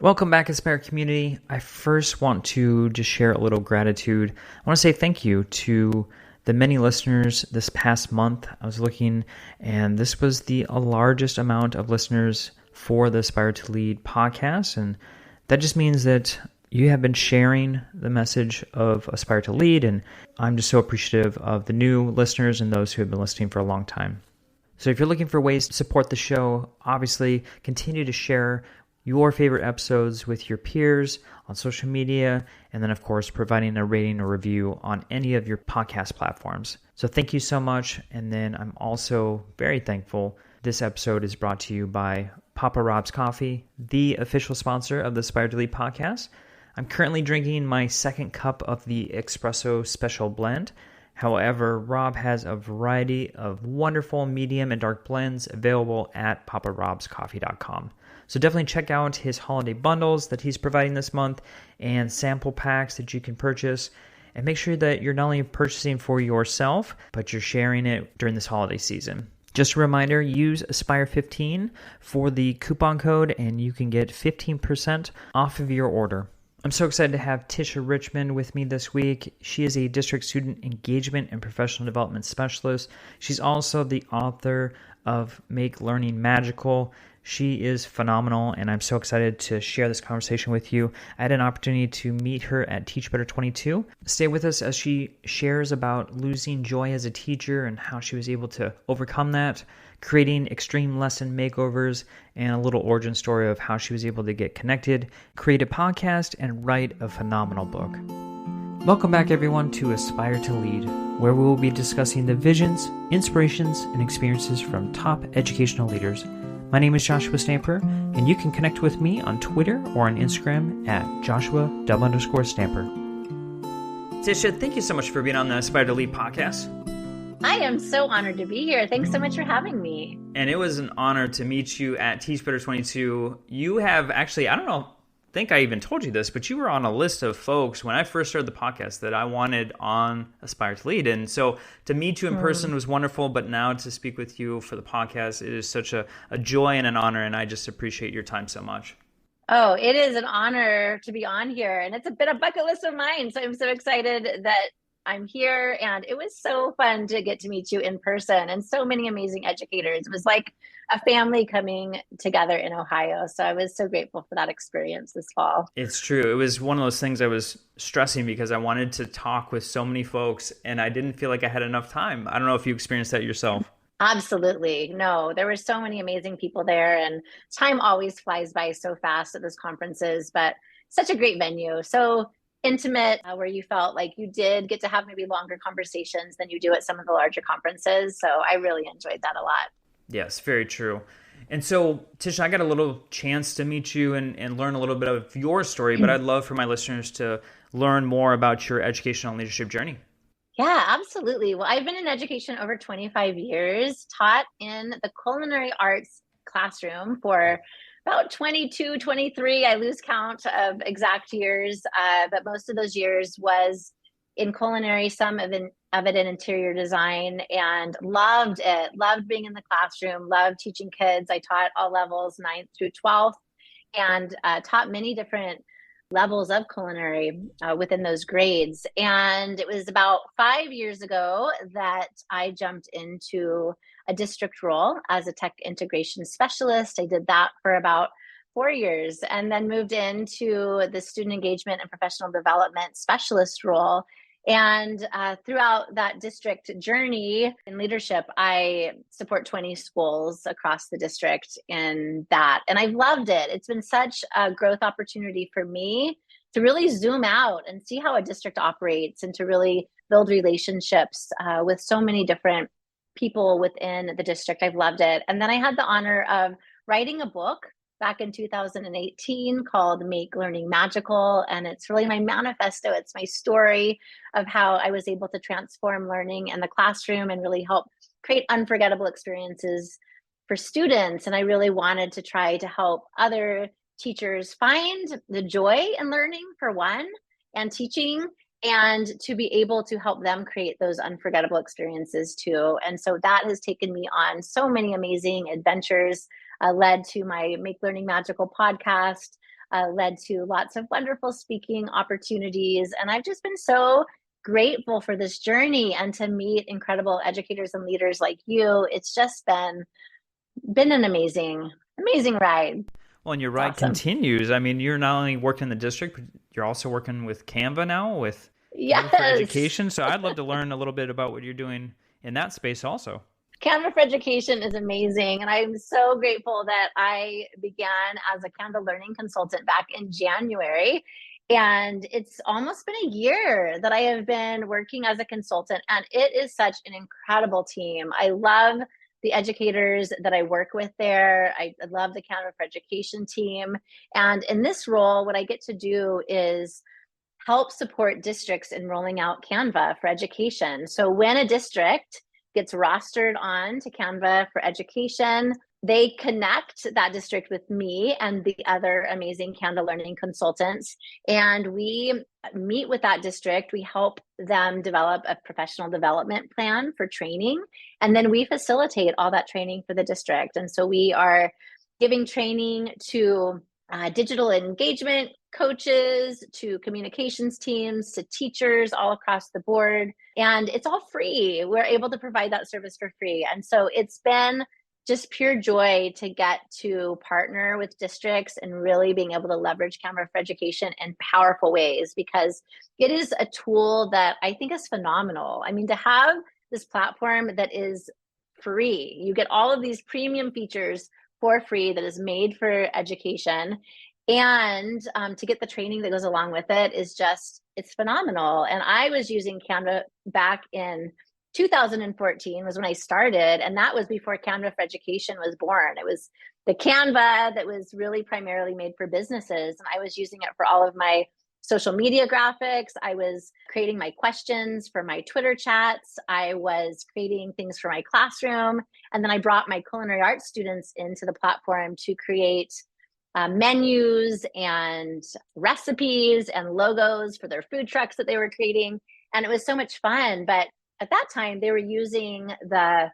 Welcome back, Aspire community. I first want to just share a little gratitude. I want to say thank you to the many listeners this past month. I was looking, and this was the largest amount of listeners for the Aspire to Lead podcast. And that just means that you have been sharing the message of Aspire to Lead. And I'm just so appreciative of the new listeners and those who have been listening for a long time. So if you're looking for ways to support the show, obviously continue to share your favorite episodes with your peers on social media, and then of course providing a rating or review on any of your podcast platforms. So thank you so much. And then I'm also very thankful this episode is brought to you by Papa Rob's Coffee, the official sponsor of the Aspire to Lead podcast. I'm currently drinking my second cup of the espresso special blend. However, Rob has a variety of wonderful medium and dark blends available at paparobscoffee.com. So definitely check out his holiday bundles that he's providing this month and sample packs that you can purchase. And make sure that you're not only purchasing for yourself, but you're sharing it during this holiday season. Just a reminder, use Aspire15 for the coupon code and you can get 15% off of your order. I'm so excited to have Tisha Richmond with me this week. She is a district student engagement and professional development specialist. She's also the author of Make Learning Magical. She is phenomenal, and I'm so excited to share this conversation with you. I had an opportunity to meet her at Teach Better 22. Stay with us as she shares about losing joy as a teacher and how she was able to overcome that, creating extreme lesson makeovers, and a little origin story of how she was able to get connected, create a podcast, and write a phenomenal book. Welcome back, everyone, to Aspire to Lead, where we will be discussing the visions, inspirations, and experiences from top educational leaders. My name is Joshua Stamper, and you can connect with me on Twitter or on Instagram at Joshua_Stamper. Tisha, thank you so much for being on the Aspire to Lead podcast. I am so honored to be here. Thanks so much for having me. And it was an honor to meet you at Teach Better 22. You have actually, I think I even told you this, but you were on a list of folks when I first started the podcast that I wanted on Aspire to Lead. And so to meet you in person was wonderful, but now to speak with you for the podcast, it is such a joy and an honor, and I just appreciate your time so much. Oh, it is an honor to be on here, and it's been a bucket list of mine, so I'm so excited that I'm here, and it was so fun to get to meet you in person and so many amazing educators. It was like a family coming together in Ohio. So I was so grateful for that experience this fall. It's true. It was one of those things I was stressing because I wanted to talk with so many folks and I didn't feel like I had enough time. I don't know if you experienced that yourself. Absolutely. No, there were so many amazing people there, and time always flies by so fast at those conferences, but such a great venue. So intimate, where you felt like you did get to have maybe longer conversations than you do at some of the larger conferences. So I really enjoyed that a lot. Yes, very true. And so, Tisha, I got a little chance to meet you and learn a little bit of your story, but I'd love for my listeners to learn more about your educational and leadership journey. Yeah, absolutely. Well, I've been in education over 25 years, taught in the culinary arts classroom for about 22, 23. I lose count of exact years, but most of those years was in culinary, some of it in interior design, and loved it. Loved being in the classroom, loved teaching kids. I taught all levels, 9th through 12th, and taught many different levels of culinary within those grades. And it was about 5 years ago that I jumped into a district role as a tech integration specialist. I did that for about 4 years and then moved into the student engagement and professional development specialist role. And throughout that district journey in leadership, I support 20 schools across the district in that. And I've loved it. It's been such a growth opportunity for me to really zoom out and see how a district operates and to really build relationships with so many different people within the district. I've loved it. And then I had the honor of writing a book back in 2018 called Make Learning Magical. And it's really my manifesto. It's my story of how I was able to transform learning in the classroom and really help create unforgettable experiences for students. And I really wanted to try to help other teachers find the joy in learning, for one, and teaching, and to be able to help them create those unforgettable experiences too. And so that has taken me on so many amazing adventures, led to my Make Learning Magical podcast, led to lots of wonderful speaking opportunities. And I've just been so grateful for this journey and to meet incredible educators and leaders like you. It's just been an amazing ride. Well, and your It's ride awesome. continues. I mean, you're not only working in the district, but you're also working with Canva now, with Canva for Yes. Education. So I'd love to learn a little bit about what you're doing in that space also. Canva for Education is amazing. And I'm so grateful that I began as a Canva learning consultant back in January. And it's almost been a year that I have been working as a consultant, and it is such an incredible team. I love the educators that I work with there. I love the Canva for Education team. And in this role, what I get to do is help support districts in rolling out Canva for Education. So when a district gets rostered on to Canva for Education, they connect that district with me and the other amazing Canva learning consultants. And we meet with that district. We help them develop a professional development plan for training. And then we facilitate all that training for the district. And so we are giving training to digital engagement coaches, to communications teams, to teachers all across the board. And it's all free. We're able to provide that service for free. And so it's been just pure joy to get to partner with districts and really being able to leverage Canva for Education in powerful ways, because it is a tool that I think is phenomenal. I mean, to have this platform that is free, you get all of these premium features for free that is made for education, and to get the training that goes along with it is just, it's phenomenal. And I was using Canva back in 2014 was when I started, and that was before Canva for Education was born. It was the Canva that was really primarily made for businesses, and I was using it for all of my social media graphics. I was creating my questions for my Twitter chats. I was creating things for my classroom. And then I brought my culinary arts students into the platform to create menus and recipes and logos for their food trucks that they were creating. And it was so much fun. But at that time, they were using the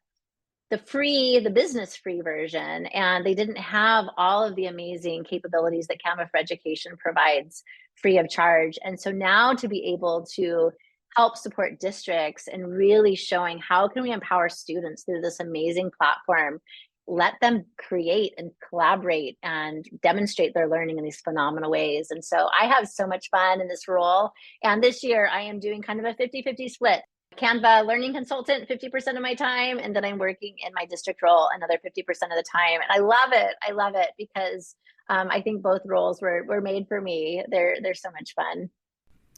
business free version, and they didn't have all of the amazing capabilities that Canva for Education provides free of charge. And so now to be able to help support districts and really showing how can we empower students through this amazing platform, let them create and collaborate and demonstrate their learning in these phenomenal ways. And so I have so much fun in this role. And this year I am doing kind of a 50-50 split. Canva learning consultant 50% of my time, and then I'm working in my district role another 50% of the time. And I love it. I love it because I think both roles were made for me. They're so much fun.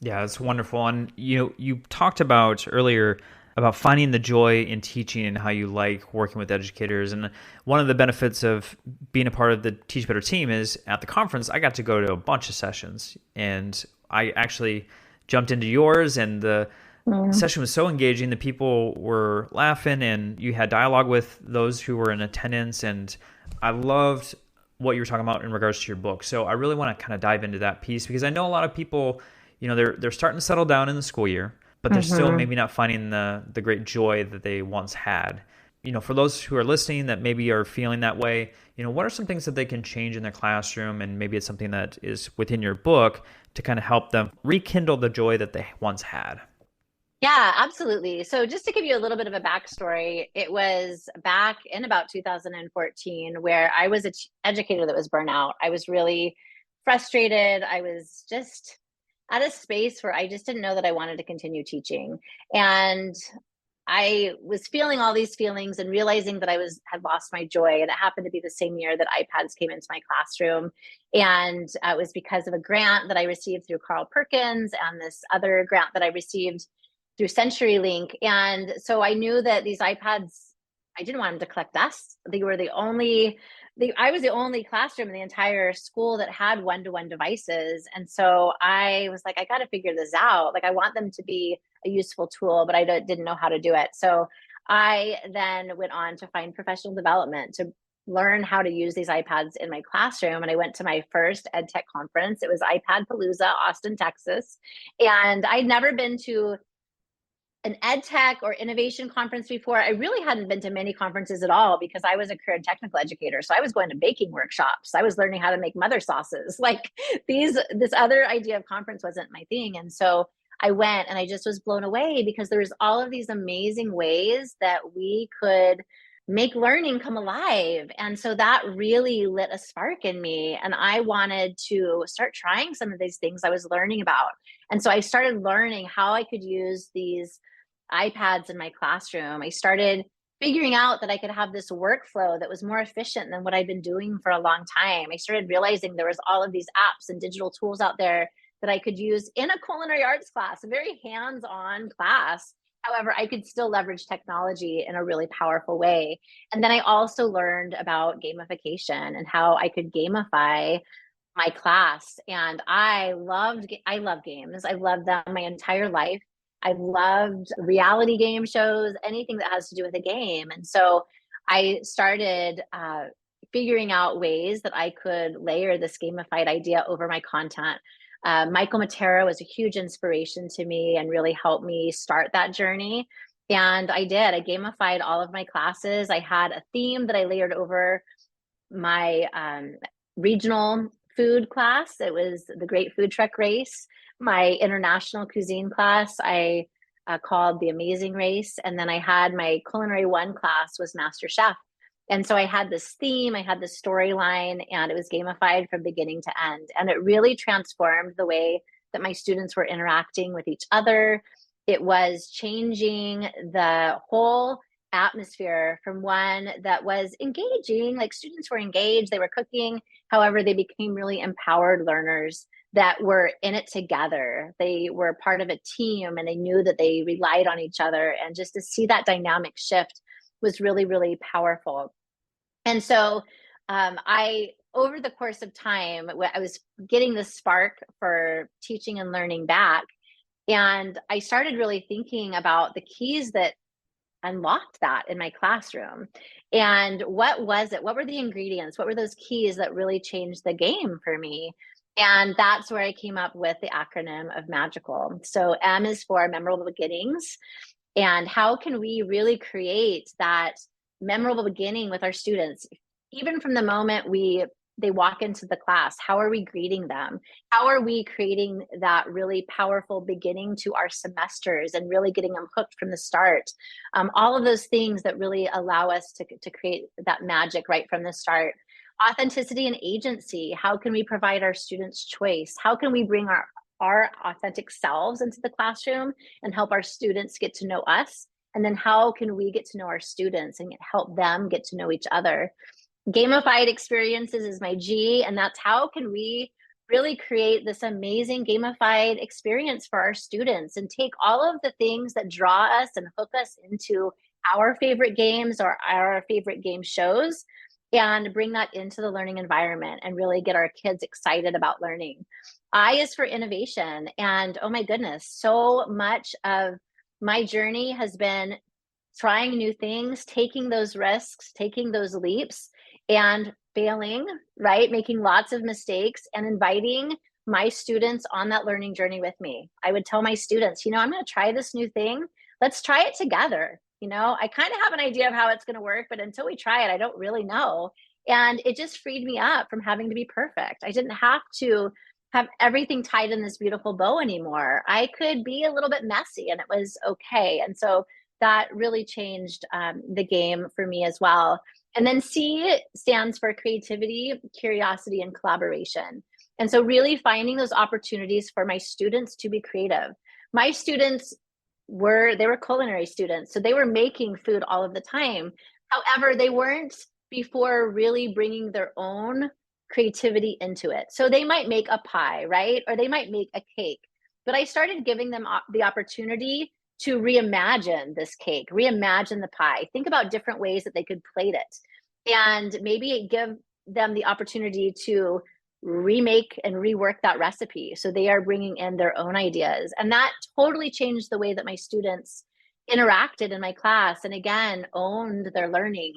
Yeah, it's wonderful. And you talked about earlier about finding the joy in teaching and how you like working with educators. And one of the benefits of being a part of the Teach Better team is at the conference, I got to go to a bunch of sessions. And I actually jumped into yours, and the session was so engaging. The people were laughing, and you had dialogue with those who were in attendance. And I loved what you were talking about in regards to your book. So I really want to kind of dive into that piece, because I know a lot of people, they're starting to settle down in the school year, but they're still maybe not finding the great joy that they once had. For those who are listening that maybe are feeling that way, what are some things that they can change in their classroom? And maybe it's something that is within your book to kind of help them rekindle the joy that they once had. Yeah, absolutely. So just to give you a little bit of a backstory, it was back in about 2014 where I was an educator that was burnt out. I was really frustrated. I was just at a space where I just didn't know that I wanted to continue teaching. And I was feeling all these feelings and realizing that had lost my joy. And it happened to be the same year that iPads came into my classroom. And it was because of a grant that I received through Carl Perkins and this other grant that I received through CenturyLink. And so I knew that these iPads, I didn't want them to collect dust. I was the only classroom in the entire school that had one-to-one devices. And so I was like, I got to figure this out. Like, I want them to be a useful tool, but I didn't know how to do it. So I then went on to find professional development to learn how to use these iPads in my classroom. And I went to my first ed tech conference. It was iPad Palooza, Austin, Texas. And I'd never been to an ed tech or innovation conference before. I really hadn't been to many conferences at all because I was a career and technical educator. So I was going to baking workshops. I was learning how to make mother sauces. Like this other idea of conference wasn't my thing. And so I went and I just was blown away because there was all of these amazing ways that we could make learning come alive. And so that really lit a spark in me. And I wanted to start trying some of these things I was learning about. And so I started learning how I could use these iPads in my classroom. I started figuring out that I could have this workflow that was more efficient than what I'd been doing for a long time. I started realizing there was all of these apps and digital tools out there that I could use in a culinary arts class, a very hands-on class. However, I could still leverage technology in a really powerful way. And then I also learned about gamification and how I could gamify my class. And I love games. I've loved them my entire life. I've loved reality game shows, anything that has to do with a game. And so I started figuring out ways that I could layer this gamified idea over my content. Michael Matera was a huge inspiration to me and really helped me start that journey. And I did. I gamified all of my classes. I had a theme that I layered over my regional food class. It was the Great Food Truck Race. My international cuisine class, I called the Amazing Race. And then I had my Culinary One class was Master Chef. And so I had this theme, I had this storyline, and it was gamified from beginning to end. And it really transformed the way that my students were interacting with each other. It was changing the whole atmosphere from one that was engaging, like students were engaged, they were cooking. However, they became really empowered learners that were in it together. They were part of a team and they knew that they relied on each other. And just to see that dynamic shift was really, really powerful. And so over the course of time, I was getting this spark for teaching and learning back. And I started really thinking about the keys that unlocked that in my classroom. And what was it? What were the ingredients? What were those keys that really changed the game for me? And that's where I came up with the acronym of MAGICAL. So M is for memorable beginnings. And how can we really create that memorable beginning with our students, even from the moment they walk into the class? How are we greeting them? How are we creating that really powerful beginning to our semesters and really getting them hooked from the start? All of those things that really allow us to create that magic right from the start. Authenticity and agency. How can we provide our students choice? How can we bring our authentic selves into the classroom and help our students get to know us? And then how can we get to know our students and help them get to know each other? Gamified experiences is my G, and that's how can we really create this amazing gamified experience for our students and take all of the things that draw us and hook us into our favorite games or our favorite game shows and bring that into the learning environment and really get our kids excited about learning. I is for innovation. And oh my goodness, so much of my journey has been trying new things, taking those risks, taking those leaps and failing, right? Making lots of mistakes and inviting my students on that learning journey with me. I would tell my students, I'm going to try this new thing. Let's try it together. I kind of have an idea of how it's going to work, but until we try it, I don't really know. And it just freed me up from having to be perfect. I didn't have to have everything tied in this beautiful bow anymore. I could be a little bit messy and it was okay. And so that really changed the game for me as well. And then C stands for creativity, curiosity, and collaboration. And so really finding those opportunities for my students to be creative. My students were culinary students, so they were making food all of the time. However, they weren't before really bringing their own creativity into it. So they might make a pie, right? Or they might make a cake. But I started giving them the opportunity to reimagine this cake, reimagine the pie, think about different ways that they could plate it, and maybe give them the opportunity to remake and rework that recipe. So they are bringing in their own ideas. And that totally changed the way that my students interacted in my class and again, owned their learning.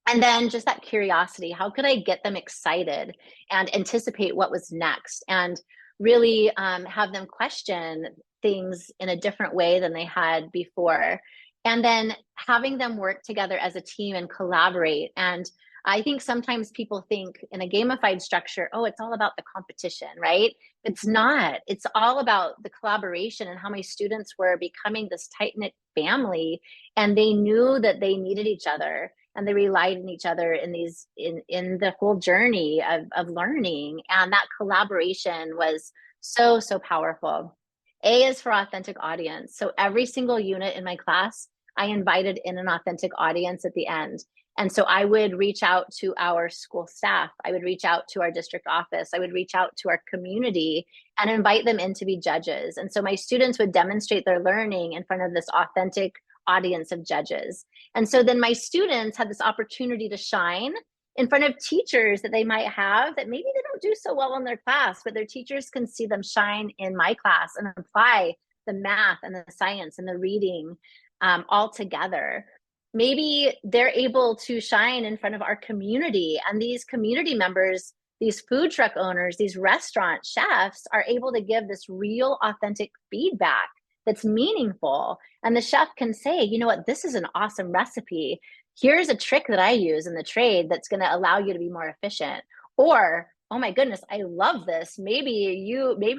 And then just that curiosity, how could I get them excited and anticipate what was next and really have them question things in a different way than they had before. And then having them work together as a team and collaborate. And I think sometimes people think in a gamified structure, oh, it's all about the competition, right? It's not. It's all about the collaboration and how my students were becoming this tight-knit family, and they knew that they needed each other and they relied on each other in the whole journey of learning. And that collaboration was so powerful. A is for authentic audience. So every single unit in my class, I invited in an authentic audience at the end. And so I would reach out to our school staff. I would reach out to our district office. I would reach out to our community and invite them in to be judges. And so my students would demonstrate their learning in front of this authentic audience of judges. And so then my students had this opportunity to shine in front of teachers that they might have that maybe they don't do so well in their class, but their teachers can see them shine in my class and apply the math and the science and the reading all together. Maybe they're able to shine in front of our community, and these community members, these food truck owners, these restaurant chefs are able to give this real authentic feedback that's meaningful. And the chef can say, you know what, this is an awesome recipe. Here's a trick that I use in the trade that's going to allow you to be more efficient. Or, oh my goodness, I love this. Maybe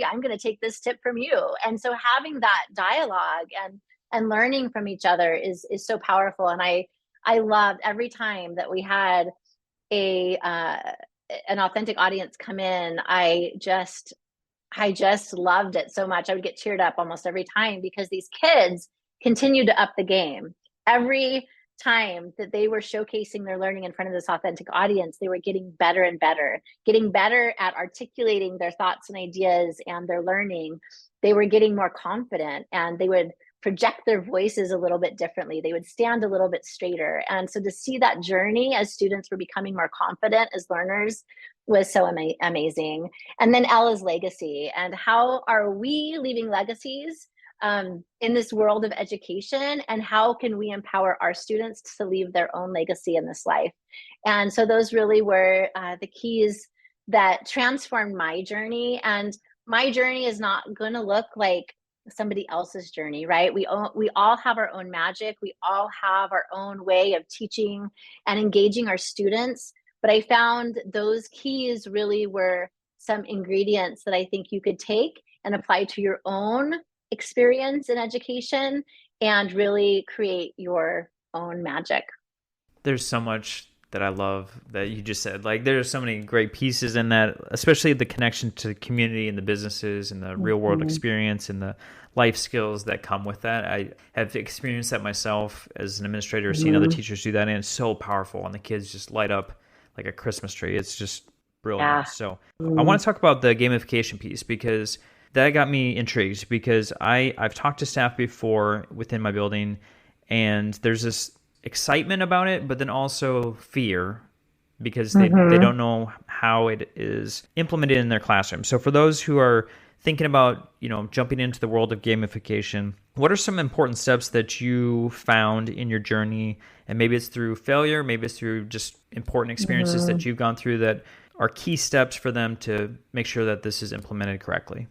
I'm going to take this tip from you. And so having that dialogue and learning from each other is so powerful. And I loved every time that we had an authentic audience come in. I just loved it so much. I would get teared up almost every time because these kids continued to up the game. Every time that they were showcasing their learning in front of this authentic audience, they were getting better and better, getting better at articulating their thoughts and ideas and their learning. They were getting more confident, and they would project their voices a little bit differently. They would stand a little bit straighter. And so to see that journey as students were becoming more confident as learners was so amazing. And then L is legacy. And how are we leaving legacies in this world of education? And how can we empower our students to leave their own legacy in this life? And so those really were the keys that transformed my journey. And my journey is not going to look like somebody else's journey, right? We all have our own magic. We all have our own way of teaching and engaging our students. But I found those keys really were some ingredients that I think you could take and apply to your own experience in education and really create your own magic. There's so much that I love that you just said. Like, there's so many great pieces in that, especially the connection to the community and the businesses and the real world experience and the life skills that come with that. I have experienced that myself as an administrator, seeing other teachers do that, and it's so powerful, and the kids just light up like a Christmas tree. It's just brilliant. Yeah. So I want to talk about the gamification piece, because that got me intrigued, because I've talked to staff before within my building, and there's this excitement about it, but then also fear, because they don't know how it is implemented in their classroom. So for those who are thinking about, jumping into the world of gamification, what are some important steps that you found in your journey? And maybe it's through failure, maybe it's through just important experiences that you've gone through that are key steps for them to make sure that this is implemented correctly.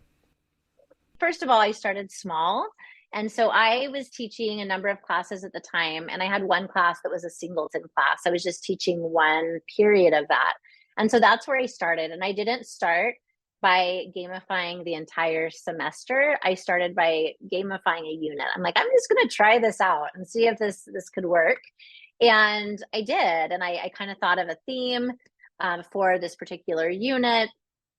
First of all, I started small. And so I was teaching a number of classes at the time, and I had one class that was a singleton class. I was just teaching one period of that. And so that's where I started. And I didn't start by gamifying the entire semester. I started by gamifying a unit. I'm like, I'm just going to try this out and see if this could work. And I did. And I kind of thought of a theme for this particular unit.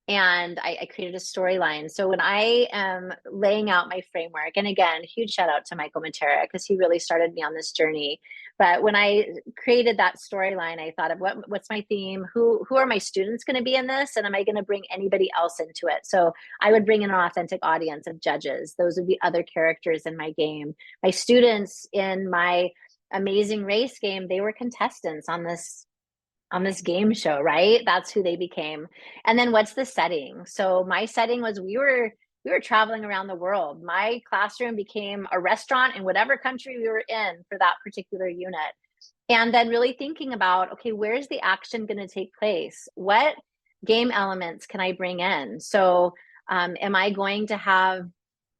And I created a storyline. So when I am laying out my framework, and again, huge shout out to Michael Matera, because he really started me on this journey. But when I created that storyline, I thought of what's my theme? Who are my students going to be in this? And am I going to bring anybody else into it? So I would bring in an authentic audience of judges. Those would be other characters in my game. My students in my Amazing Race game, they were contestants on this game show, right? That's who they became. And then what's the setting? So my setting was we were traveling around the world. My classroom became a restaurant in whatever country we were in for that particular unit. And then really thinking about, okay, where's the action going to take place? What game elements can I bring in? So am I going to have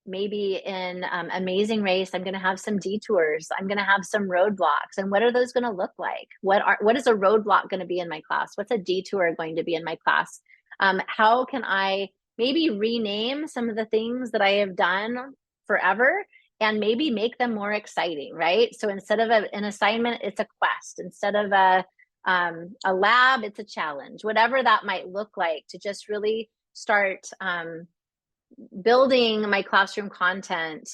maybe in Amazing Race, I'm going to have some detours. I'm going to have some roadblocks. And what are those going to look like? What is a roadblock going to be in my class? What's a detour going to be in my class? How can I maybe rename some of the things that I have done forever and maybe make them more exciting, right? So instead of an assignment, it's a quest. Instead of a lab, it's a challenge. Whatever that might look like, to just really start building my classroom content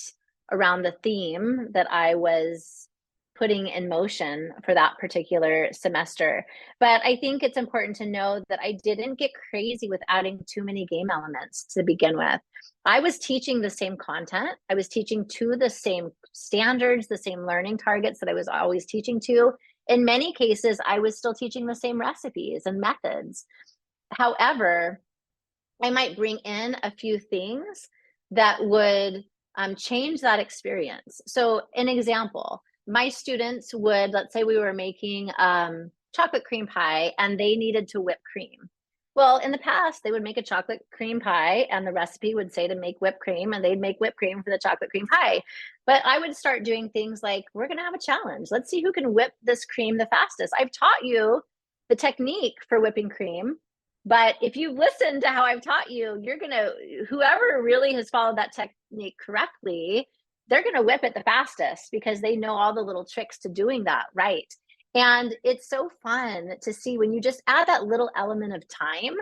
around the theme that I was putting in motion for that particular semester. But I think it's important to know that I didn't get crazy with adding too many game elements to begin with. I was teaching the same content. I was teaching to the same standards, the same learning targets that I was always teaching to. In many cases, I was still teaching the same recipes and methods. However, I might bring in a few things that would change that experience. So an example, my students would, let's say we were making chocolate cream pie and they needed to whip cream. Well, in the past, they would make a chocolate cream pie and the recipe would say to make whipped cream, and they'd make whipped cream for the chocolate cream pie. But I would start doing things like, we're going to have a challenge. Let's see who can whip this cream the fastest. I've taught you the technique for whipping cream. But if you listen to how I've taught you, whoever really has followed that technique correctly, they're going to whip it the fastest because they know all the little tricks to doing that right. And it's so fun to see when you just add that little element of time,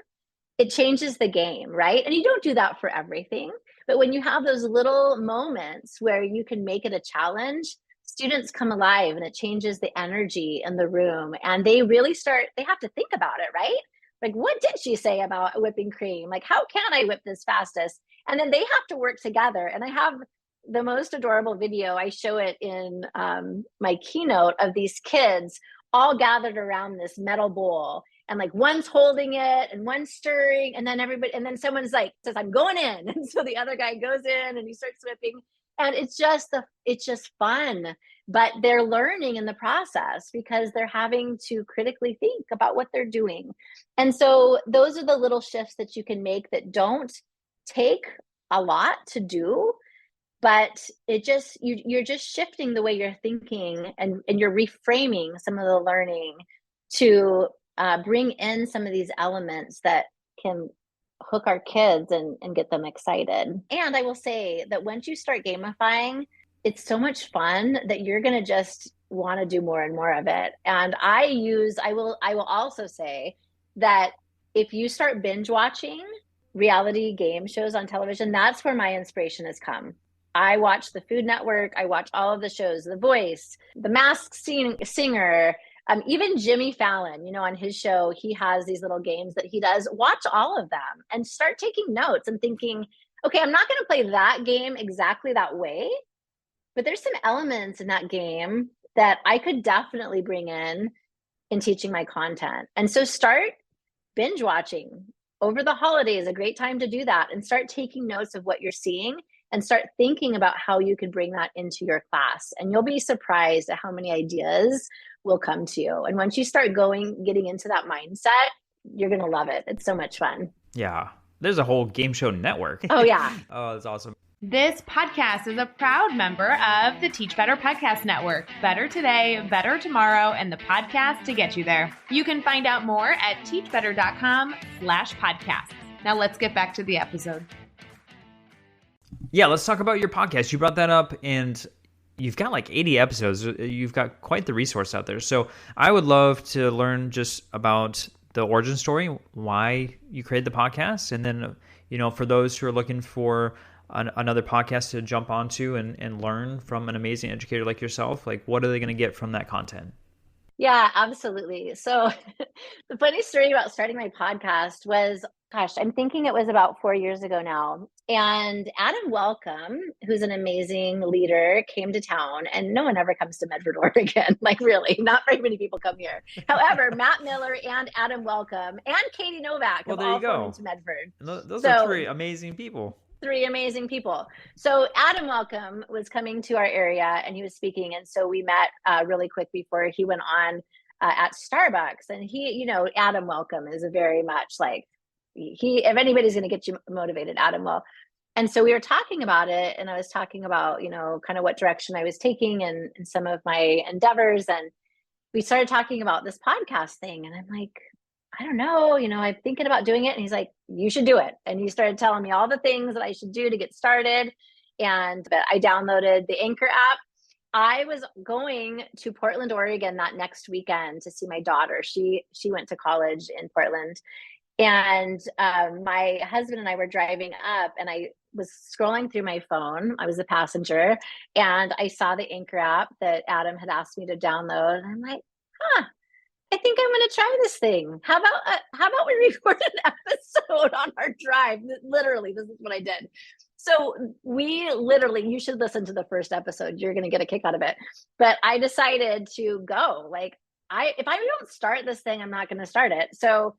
it changes the game, right? And you don't do that for everything, but when you have those little moments where you can make it a challenge, students come alive and it changes the energy in the room, and they really they have to think about it, right? Like, what did she say about whipping cream? Like, how can I whip this fastest? And then they have to work together. And I have the most adorable video. I show it in my keynote of these kids all gathered around this metal bowl. And like one's holding it and one's stirring. And then someone's like, says, I'm going in. And so the other guy goes in and he starts whipping. And it's just fun. But they're learning in the process because they're having to critically think about what they're doing. And so those are the little shifts that you can make that don't take a lot to do, but you're just shifting the way you're thinking, and you're reframing some of the learning to bring in some of these elements that can hook our kids and get them excited. And I will say that once you start gamifying, it's so much fun that you're going to just want to do more and more of it. And I will also say that if you start binge watching reality game shows on television, that's where my inspiration has come. I watch the Food Network. I watch all of the shows, The Voice, The Masked Singer, even Jimmy Fallon, on his show, he has these little games that he does. Watch all of them and start taking notes and thinking, okay, I'm not going to play that game exactly that way, but there's some elements in that game that I could definitely bring in teaching my content. And so start binge watching. Over the holidays, a great time to do that, and start taking notes of what you're seeing and start thinking about how you could bring that into your class. And you'll be surprised at how many ideas will come to you. And once you start getting into that mindset, you're going to love it. It's so much fun. Yeah. There's a whole game show network. Oh, yeah. Oh, that's awesome. This podcast is a proud member of the Teach Better Podcast Network. Better today, better tomorrow, and the podcast to get you there. You can find out more at teachbetter.com/podcast. Now let's get back to the episode. Yeah, let's talk about your podcast. You brought that up, and you've got like 80 episodes. You've got quite the resource out there. So I would love to learn just about the origin story, why you created the podcast, and then, for those who are looking for another podcast to jump onto and learn from an amazing educator like yourself, like what are they going to get from that content? Yeah, absolutely. So the funny story about starting my podcast was, I'm thinking it was about 4 years ago now. And Adam Welcome, who's an amazing leader, came to town, and no one ever comes to Medford, Oregon. Like, really, not very many people come here. However, Matt Miller and Adam Welcome and Katie Novak have all flown into Medford. Those are three amazing people. So Adam Welcome was coming to our area and he was speaking. And so we met really quick before he went on at Starbucks. And Adam Welcome is a very much like, if anybody's going to get you motivated, Adam will. And so we were talking about it, and I was talking about, kind of what direction I was taking and some of my endeavors. And we started talking about this podcast thing. And I'm like, I don't know, I'm thinking about doing it. And he's like, you should do it. And he started telling me all the things that I should do to get started. And I downloaded the Anchor app. I was going to Portland, Oregon that next weekend to see my daughter. She went to college in Portland. And my husband and I were driving up, and I was scrolling through my phone. I was a passenger, and I saw the Anchor app that Adam had asked me to download. And I'm like, I think I'm going to try this thing. How about we record an episode on our drive? Literally, this is what I did. So you should listen to the first episode. You're going to get a kick out of it. But I decided to go. Like, if I don't start this thing, I'm not going to start it. So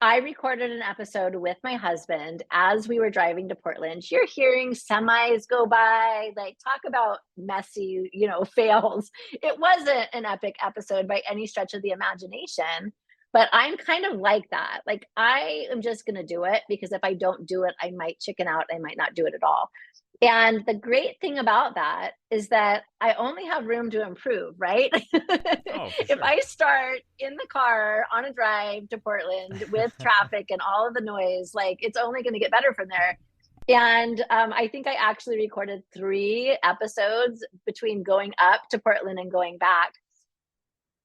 I recorded an episode with my husband as we were driving to Portland. You're hearing semis go by, like, talk about messy, fails. It wasn't an epic episode by any stretch of the imagination, but I'm kind of like that. Like, I am just going to do it, because if I don't do it, I might chicken out. I might not do it at all. And the great thing about that is that I only have room to improve, right? Oh, for sure. If I start in the car on a drive to Portland with traffic and all of the noise, like, it's only going to get better from there. And I think I actually recorded 3 episodes between going up to Portland and going back.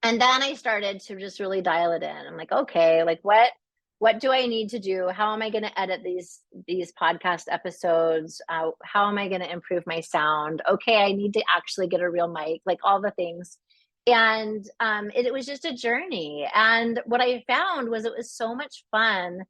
And then I started to just really dial it in. I'm like, okay, like, what do I need to do? How am I going to edit these podcast episodes? How am I going to improve my sound? Okay, I need to actually get a real mic, like all the things. And it was just a journey. And what I found was it was so much fun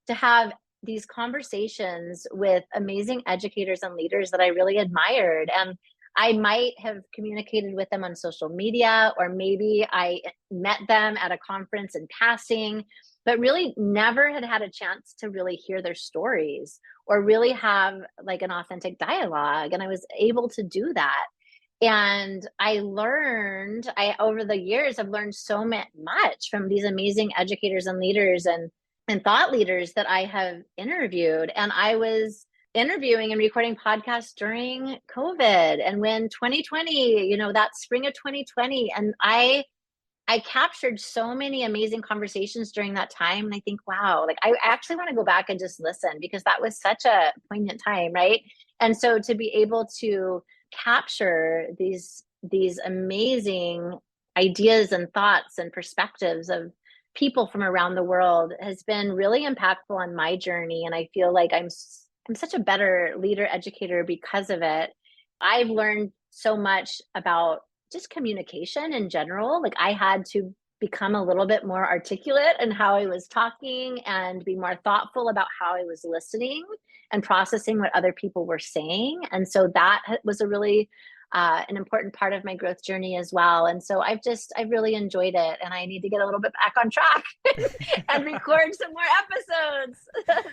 to have these conversations with amazing educators and leaders that I really admired. And I might have communicated with them on social media, or maybe I met them at a conference in passing, but really never had a chance to really hear their stories or really have like an authentic dialogue. And I was able to do that. And over the years, I've learned so much from these amazing educators and leaders and thought leaders that I have interviewed. And I was interviewing and recording podcasts during COVID, and when 2020, that spring of 2020, and I captured so many amazing conversations during that time. And I think, wow, like, I actually want to go back and just listen, because that was such a poignant time, right? And so to be able to capture these amazing ideas and thoughts and perspectives of people from around the world has been really impactful on my journey. And I feel like I'm such a better leader educator because of it. I've learned so much about just communication in general. Like, I had to become a little bit more articulate in how I was talking and be more thoughtful about how I was listening and processing what other people were saying. And so that was a really an important part of my growth journey as well. And so I've really enjoyed it, and I need to get a little bit back on track and record some more episodes.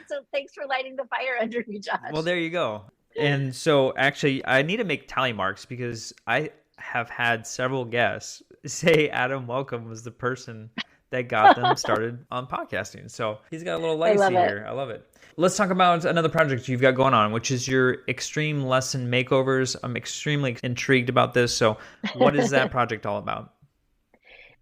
So thanks for lighting the fire under me, Josh. Well, there you go. And so actually, I need to make tally marks, because I have had several guests say Adam Welcome was the person that got them started on podcasting. So he's got a little legacy here. I love it. Let's talk about another project you've got going on, which is your extreme lesson makeovers. I'm extremely intrigued about this. So what is that project all about?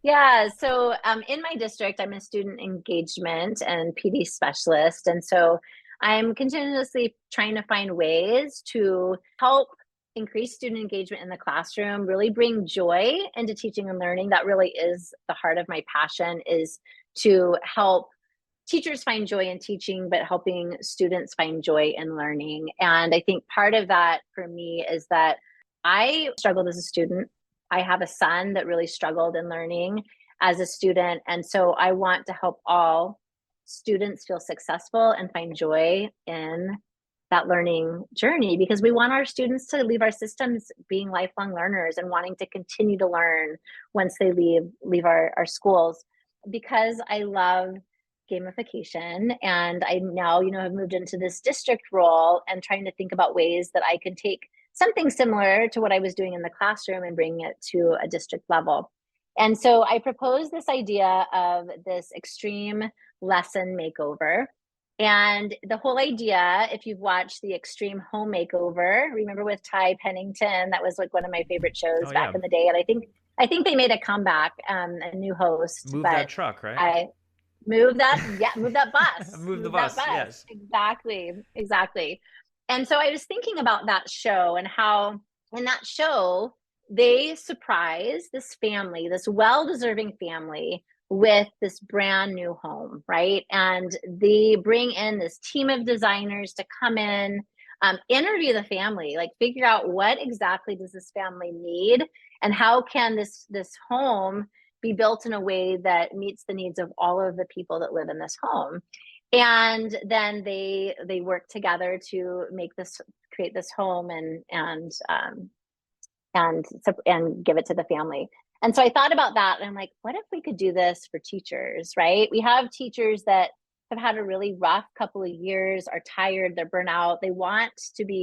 Yeah, so in my district, I'm a student engagement and PD specialist. And so I'm continuously trying to find ways to help increase student engagement in the classroom, really bring joy into teaching and learning. That really is the heart of my passion, is to help teachers find joy in teaching, but helping students find joy in learning. And I think part of that for me is that I struggled as a student. I have a son that really struggled in learning as a student. And so I want to help all students feel successful and find joy in that learning journey, because we want our students to leave our systems being lifelong learners and wanting to continue to learn once they leave our schools. Because I love gamification, and I now, have moved into this district role and trying to think about ways that I can take something similar to what I was doing in the classroom and bring it to a district level. And so I proposed this idea of this extreme lesson makeover. And the whole idea, if you've watched the Extreme Home Makeover, remember with Ty Pennington, that was like one of my favorite shows back in the day. And I think they made a comeback, a new host. Move but that truck, right? I move that bus. Move the that bus, yes. Exactly. And so I was thinking about that show and how in that show they surprise this family, this well-deserving family, with this brand new home, right? And they bring in this team of designers to come in, interview the family, like figure out what exactly does this family need, and how can this home be built in a way that meets the needs of all of the people that live in this home. And then they work together to create this home and give it to the family. And so I thought about that, and I'm like, what if we could do this for teachers, right? We have teachers that have had a really rough couple of years, are tired, they're burnt out. They want to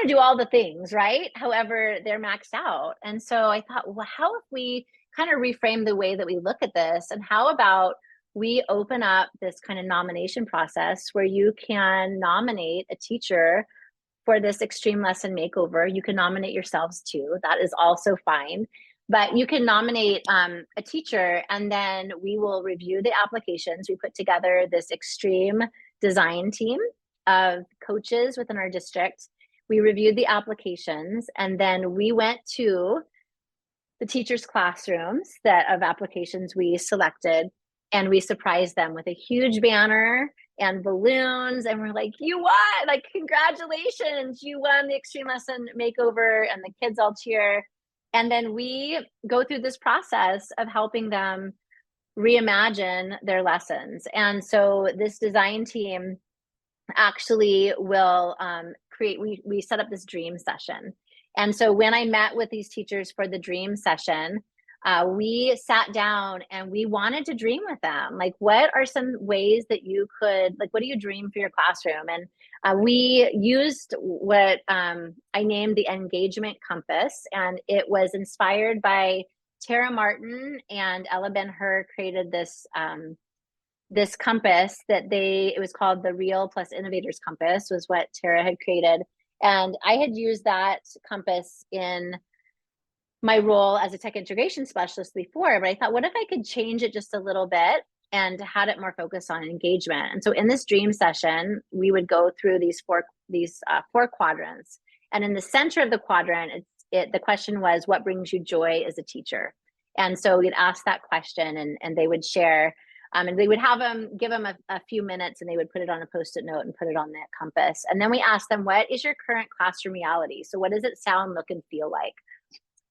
do all the things, right? However, they're maxed out. And so I thought, well, how if we kind of reframe the way that we look at this? And how about we open up this kind of nomination process where you can nominate a teacher for this Extreme Lesson Makeover. You can nominate yourselves too. That is also fine. But you can nominate a teacher, and then we will review the applications. We put together this extreme design team of coaches within our district. We reviewed the applications, and then we went to the teachers' classrooms of applications we selected, and we surprised them with a huge banner and balloons, and we're like, you won, like, congratulations, you won the Extreme Lesson Makeover, and the kids all cheer. And then we go through this process of helping them reimagine their lessons. And so this design team actually will we set up this dream session. And so when I met with these teachers for the dream session, we sat down and we wanted to dream with them. Like, what are some ways that you could, like, what do you dream for your classroom? And we used what I named the engagement compass. And it was inspired by Tara Martin and Ella Ben-Hur created this compass it was called the Real Plus Innovators Compass, was what Tara had created. And I had used that compass in my role as a tech integration specialist before, but I thought, what if I could change it just a little bit and had it more focused on engagement? And so in this dream session, we would go through these four quadrants. And in the center of the quadrant, the question was, what brings you joy as a teacher? And so we'd ask that question, and they would share, and they would give them a few minutes, and they would put it on a Post-it note and put it on that compass. And then we asked them, what is your current classroom reality? So what does it sound, look, and feel like?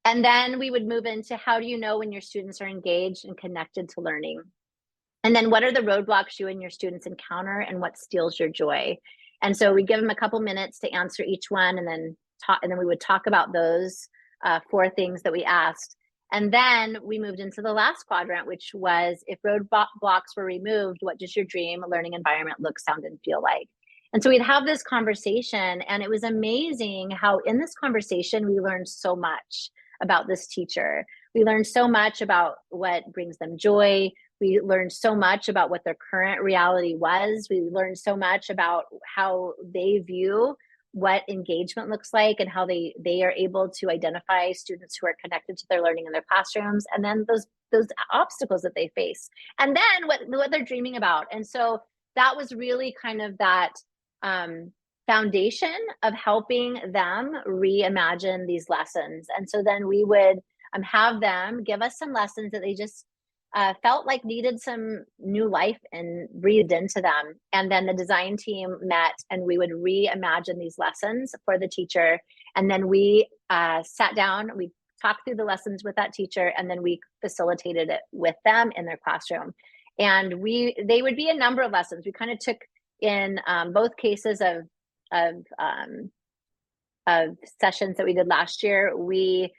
And then we would move into, how do you know when your students are engaged and connected to learning? And then what are the roadblocks you and your students encounter, and what steals your joy? And so we give them a couple minutes to answer each one, and then we would talk about those four things that we asked. And then we moved into the last quadrant, which was, if roadblocks were removed, what does your dream learning environment look, sound, and feel like? And so we'd have this conversation, and it was amazing how in this conversation we learned so much about this teacher. We learned so much about what brings them joy. We learned so much about what their current reality was. We learned so much about how they view what engagement looks like, and how they are able to identify students who are connected to their learning in their classrooms, and then those obstacles that they face, and then what they're dreaming about. And so that was really kind of that foundation of helping them reimagine these lessons. And so then we would have them give us some lessons that they just felt like needed some new life and breathed into them. And then the design team met, and we would reimagine these lessons for the teacher. And then we sat down, we talked through the lessons with that teacher, and then we facilitated it with them in their classroom. And they would be a number of lessons. We kind of took in both cases of sessions that we did last year. We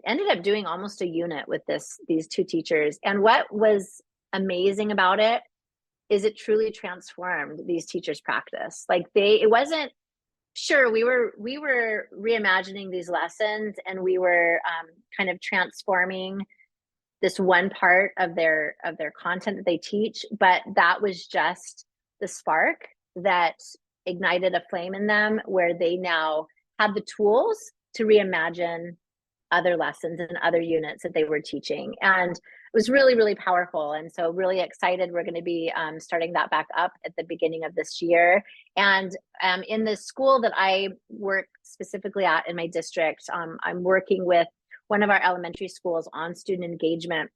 ended up doing almost a unit with these two teachers. And what was amazing about it is it truly transformed these teachers' practice. Like it wasn't, sure, we were reimagining these lessons, and we were kind of transforming this one part of their content that they teach, but that was just the spark that ignited a flame in them where they now have the tools to reimagine other lessons and other units that they were teaching. And it was really, really powerful. And so really excited. We're going to be starting that back up at the beginning of this year. And in the school that I work specifically at in my district, I'm working with one of our elementary schools on student engagement.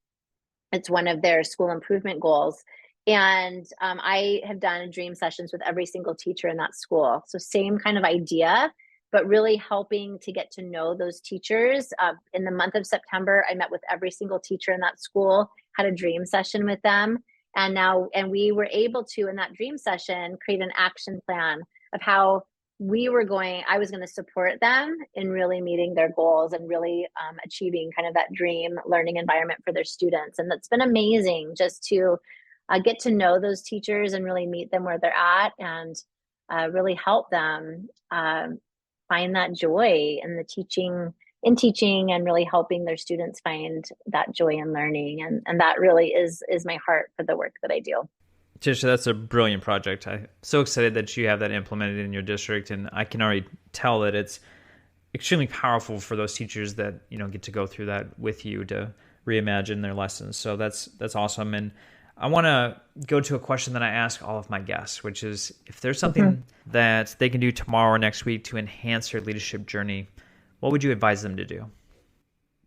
It's one of their school improvement goals. And I have done dream sessions with every single teacher in that school. So same kind of idea, but really helping to get to know those teachers. In the month of September, I met with every single teacher in that school, had a dream session with them. And we were able to, in that dream session, create an action plan of how I was going to support them in really meeting their goals and really achieving kind of that dream learning environment for their students. And that's been amazing just to get to know those teachers and really meet them where they're at and really help them find that joy in teaching and really helping their students find that joy in learning. And that really is my heart for the work that I do. Tisha, that's a brilliant project. I'm so excited that you have that implemented in your district, and I can already tell that it's extremely powerful for those teachers that get to go through that with you to reimagine their lessons. So that's awesome. And I want to go to a question that I ask all of my guests, which is if there's something that they can do tomorrow or next week to enhance their leadership journey, what would you advise them to do?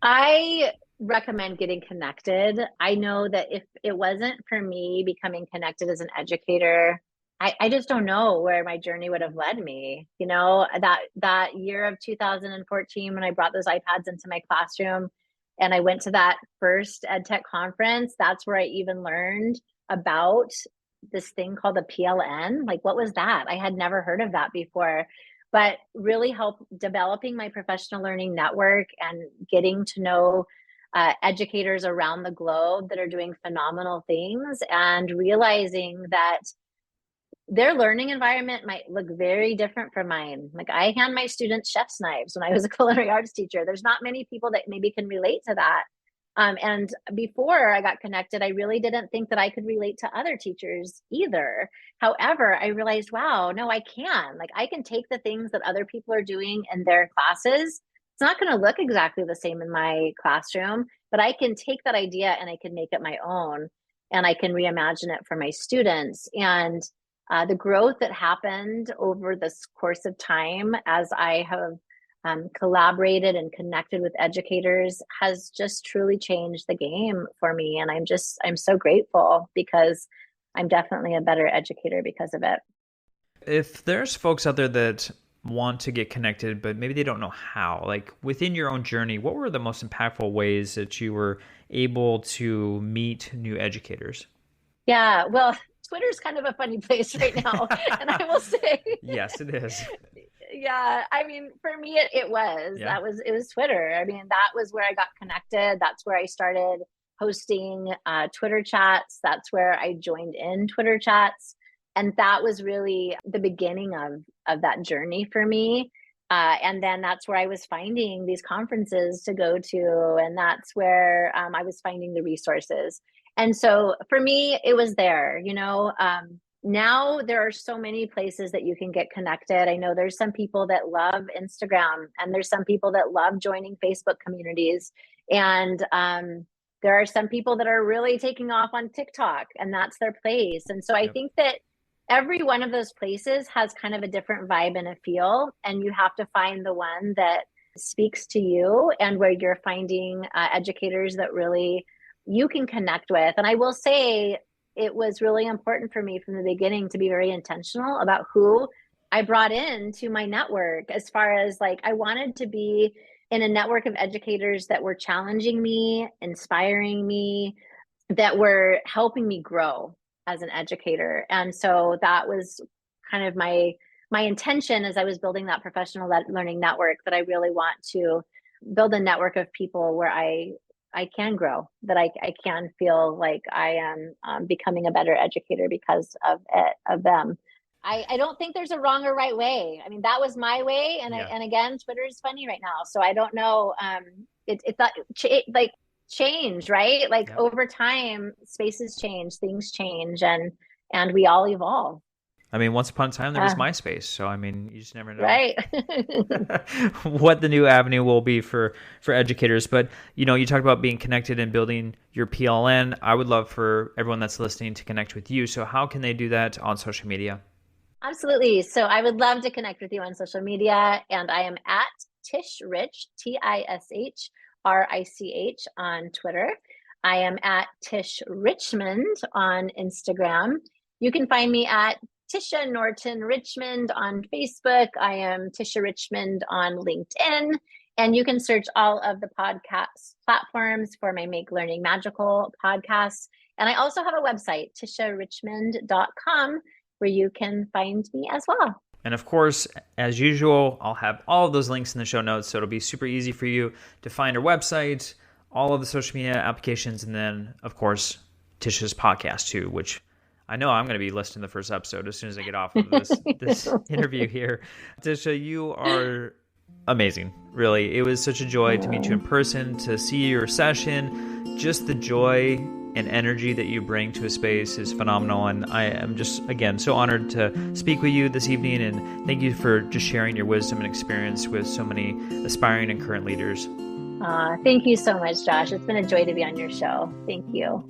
I recommend getting connected. I know that if it wasn't for me becoming connected as an educator, I just don't know where my journey would have led me. That year of 2014, when I brought those iPads into my classroom and I went to that first EdTech conference, that's where I even learned about this thing called the PLN. Like, what was that? I had never heard of that before, but really helped developing my professional learning network and getting to know educators around the globe that are doing phenomenal things and realizing that their learning environment might look very different from mine. Like, I hand my students chef's knives when I was a culinary arts teacher. There's not many people that maybe can relate to that. And before I got connected, I really didn't think that I could relate to other teachers either. However, I realized, wow, no, I can. Like, I can take the things that other people are doing in their classes. It's not going to look exactly the same in my classroom, but I can take that idea and I can make it my own, and I can reimagine it for my students. And the growth that happened over this course of time as I have collaborated and connected with educators has just truly changed the game for me. And I'm so grateful because I'm definitely a better educator because of it. If there's folks out there that want to get connected, but maybe they don't know how, like within your own journey, what were the most impactful ways that you were able to meet new educators? Yeah, well, Twitter's kind of a funny place right now. And I will say, yes, it is. Yeah, I mean, for me, it was. Yeah. It was Twitter. I mean, that was where I got connected. That's where I started hosting Twitter chats. That's where I joined in Twitter chats. And that was really the beginning of that journey for me. And then that's where I was finding these conferences to go to. And that's where I was finding the resources. And so for me, it was there, now there are so many places that you can get connected. I know there's some people that love Instagram, and there's some people that love joining Facebook communities. And there are some people that are really taking off on TikTok, and that's their place. And so I think that every one of those places has kind of a different vibe and a feel, and you have to find the one that speaks to you and where you're finding educators that really you can connect with. And I will say it was really important for me from the beginning to be very intentional about who I brought into my network, as far as like, I wanted to be in a network of educators that were challenging me, inspiring me, that were helping me grow as an educator. And so that was kind of my intention as I was building that professional learning network, that I really want to build a network of people where I can grow, that I can feel like I am becoming a better educator because of them. I don't think there's a wrong or right way. I mean, that was my way. And again, Twitter is funny right now. So I don't know. Like change, right? Like Yep. over time, spaces change, things change, and we all evolve. I mean, once upon a time there was MySpace, so I mean, you just never know Right. what the new avenue will be for educators. But you talked about being connected and building your PLN. I would love for everyone that's listening to connect with you. So how can they do that on social media? Absolutely. So I would love to connect with you on social media, and I am at Tish Rich, TISHRICH on Twitter. I am at Tish Richmond on Instagram. You can find me at Tisha Norton Richmond on Facebook. I am Tisha Richmond on LinkedIn. And you can search all of the podcast platforms for my Make Learning Magical podcasts. And I also have a website, tisharrichmond.com, where you can find me as well. And of course, as usual, I'll have all of those links in the show notes, so it'll be super easy for you to find our website, all of the social media applications, and then, of course, Tisha's podcast too, which I know I'm going to be listening to the first episode as soon as I get off of this interview here. Tisha, you are amazing, really. It was such a joy to meet you in person, to see your session. Just the joy and energy that you bring to a space is phenomenal. And I am just, again, so honored to speak with you this evening. And thank you for just sharing your wisdom and experience with so many aspiring and current leaders. Thank you so much, Josh. It's been a joy to be on your show. Thank you.